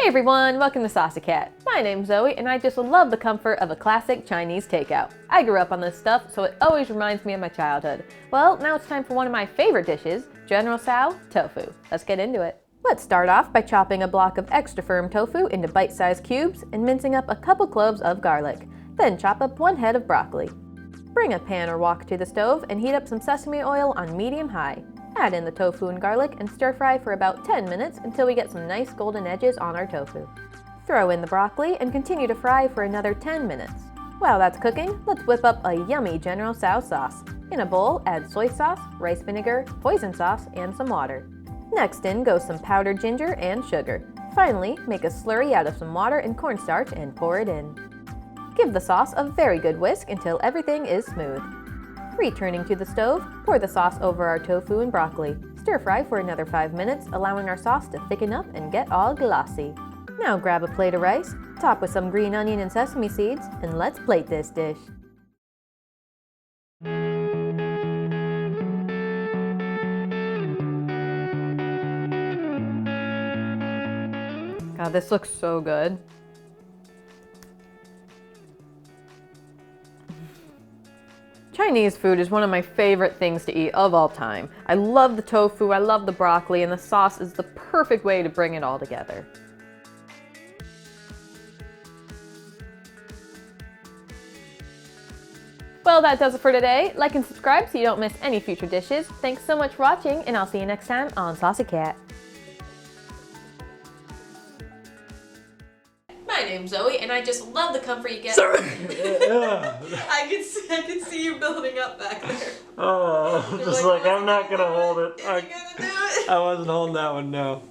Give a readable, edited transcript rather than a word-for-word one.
Hey everyone, welcome to Saucy Cat. My name's Zoe and I just love the comfort of a classic Chinese takeout. I grew up on this stuff, so it always reminds me of my childhood. Well, now it's time for one of my favorite dishes, Tso Tofu. Let's get into it. Let's start off by chopping a block of extra firm tofu into bite-sized cubes and mincing up a couple cloves of garlic. Then chop up one head of broccoli. Bring a pan or wok to the stove and heat up some sesame oil on medium-high. Add in the tofu and garlic and stir fry for about 10 minutes until we get some nice golden edges on our tofu. Throw in the broccoli and continue to fry for another 10 minutes. While that's cooking, let's whip up a yummy General sauce. In a bowl, add soy sauce, rice vinegar, hoisin sauce, and some water. Next in goes some powdered ginger and sugar. Finally, make a slurry out of some water and cornstarch and pour it in. Give the sauce a very good whisk until everything is smooth. Returning to the stove, pour the sauce over our tofu and broccoli. Stir fry for another 5 minutes, allowing our sauce to thicken up and get all glossy. Now grab a plate of rice, top with some green onion and sesame seeds, and let's plate this dish. God, this looks so good. Chinese food is one of my favorite things to eat of all time. I love the tofu, I love the broccoli, and the sauce is the perfect way to bring it all together. Well, that does it for today. Like and subscribe so you don't miss any future dishes. Thanks so much for watching, and I'll see you next time on Saucy Cat. My name's Zoe, and I just love the comfort you get. Sorry. I can see you building up back there. Oh, just like I'm not gonna hold it. Is he gonna do it? I wasn't holding that one, no.